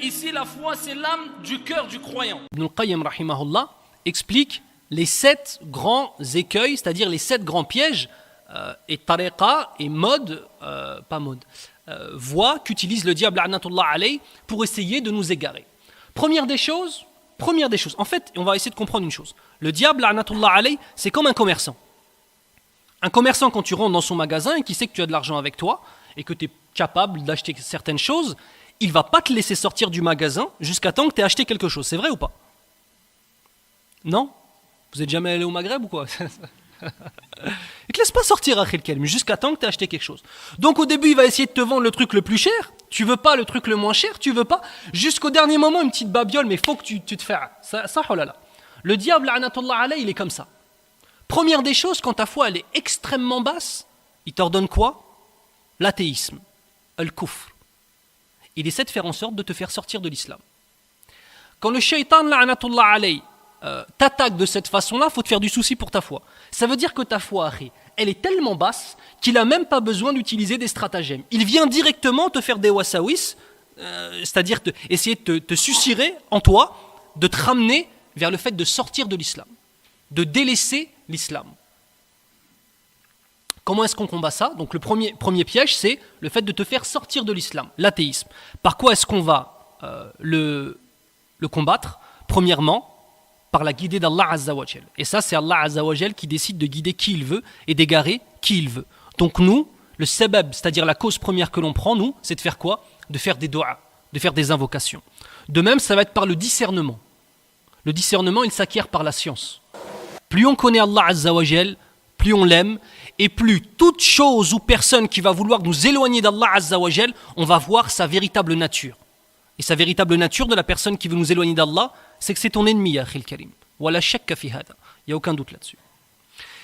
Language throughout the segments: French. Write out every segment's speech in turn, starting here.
ici la foi c'est l'âme du cœur du croyant. Ibn al-Qayyim rahimahullah explique les 7 grands écueils, c'est-à-dire les 7 grands pièges et tariqa et voie qu'utilise le diable la'natullah alayh pour essayer de nous égarer. Première des choses, en fait, on va essayer de comprendre une chose. Le diable la'natullah alayh, c'est comme un commerçant. Un commerçant, quand tu rentres dans son magasin et qu'il sait que tu as de l'argent avec toi et que tu es capable d'acheter certaines choses, il ne va pas te laisser sortir du magasin jusqu'à temps que tu aies acheté quelque chose. C'est vrai ou pas? Non? Vous n'êtes jamais allé au Maghreb ou quoi? Il ne te laisse pas sortir Akhil Karim jusqu'à temps que tu aies acheté quelque chose. Donc au début, il va essayer de te vendre le truc le plus cher. Tu veux pas le truc le moins cher, tu veux pas. Jusqu'au dernier moment, une petite babiole, mais il faut que tu te fasses. Ça, oh là là. Le diable, la'natullah alayh, il est comme ça. Première des choses, quand ta foi elle est extrêmement basse, il t'ordonne quoi? L'athéisme, al-kufr. Il essaie de faire en sorte de te faire sortir de l'islam. Quand le shaitan, la'natullah alayh, t'attaque de cette façon-là, il faut te faire du souci pour ta foi. Ça veut dire que ta foi, elle est tellement basse qu'il n'a même pas besoin d'utiliser des stratagèmes. Il vient directement te faire des wasawis, c'est-à-dire essayer de te susurrer en toi, de te ramener vers le fait de sortir de l'islam, de délaisser l'islam. Comment est-ce qu'on combat ça? Donc le premier piège, c'est le fait de te faire sortir de l'islam, l'athéisme. Par quoi est-ce qu'on va le combattre? Premièrement, par la guidée d'Allah Azza wa Jal. Et ça, c'est Allah Azza wa Jal qui décide de guider qui il veut et d'égarer qui il veut. Donc nous, le sabab, c'est-à-dire la cause première que l'on prend, nous, c'est de faire quoi? De faire des du'a, de faire des invocations. De même, ça va être par le discernement. Le discernement, il s'acquiert par la science. Plus on connaît Allah Azza wa Jal, plus on l'aime, et plus toute chose ou personne qui va vouloir nous éloigner d'Allah Azza wa Jal, on va voir sa véritable nature. Et sa véritable nature de la personne qui veut nous éloigner d'Allah, c'est que c'est ton ennemi, Akhil Karim. Wala shakka fi hada. Il n'y a aucun doute là-dessus.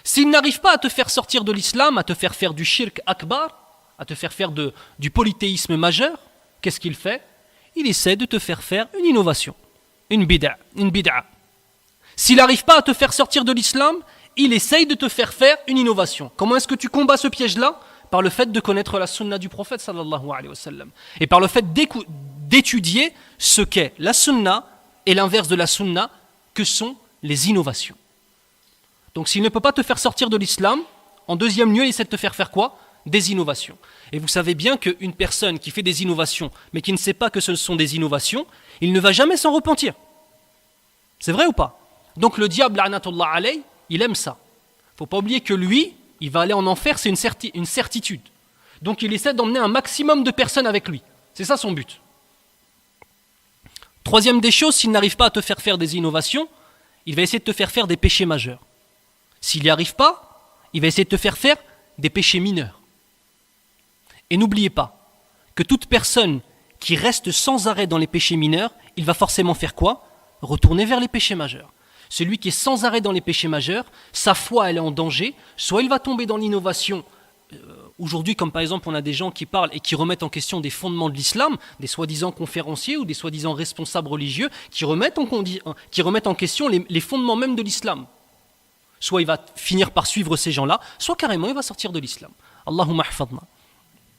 S'il n'arrive pas à te faire sortir de l'islam, à te faire faire du shirk akbar, à te faire faire du polythéisme majeur, qu'est-ce qu'il fait? Il essaie de te faire faire une innovation, une bid'a. S'il n'arrive pas à te faire sortir de l'islam, il essaye de te faire faire une innovation. Comment est-ce que tu combats ce piège-là? Par le fait de connaître la sunna du prophète sallallahu alayhi wa sallam. Et par le fait d'étudier ce qu'est la sunna et l'inverse de la sunna, que sont les innovations. Donc s'il ne peut pas te faire sortir de l'islam, en deuxième lieu, il essaie de te faire faire quoi? Des innovations. Et vous savez bien qu'une personne qui fait des innovations, mais qui ne sait pas que ce sont des innovations, il ne va jamais s'en repentir. C'est vrai ou pas? Donc le diable, la'natullah alayh, il aime ça. Il ne faut pas oublier que lui, il va aller en enfer, c'est une certitude. Donc il essaie d'emmener un maximum de personnes avec lui. C'est ça son but. Troisième des choses, s'il n'arrive pas à te faire faire des innovations, il va essayer de te faire faire des péchés majeurs. S'il n'y arrive pas, il va essayer de te faire faire des péchés mineurs. Et n'oubliez pas que toute personne qui reste sans arrêt dans les péchés mineurs, il va forcément faire quoi? Retourner vers les péchés majeurs. Celui qui est sans arrêt dans les péchés majeurs, sa foi elle est en danger, soit il va tomber dans l'innovation. Aujourd'hui, comme par exemple on a des gens qui parlent et qui remettent en question des fondements de l'islam, des soi-disant conférenciers ou des soi-disant responsables religieux qui remettent en question les fondements même de l'islam. Soit il va finir par suivre ces gens-là, soit carrément il va sortir de l'islam. Allahumma hafadna.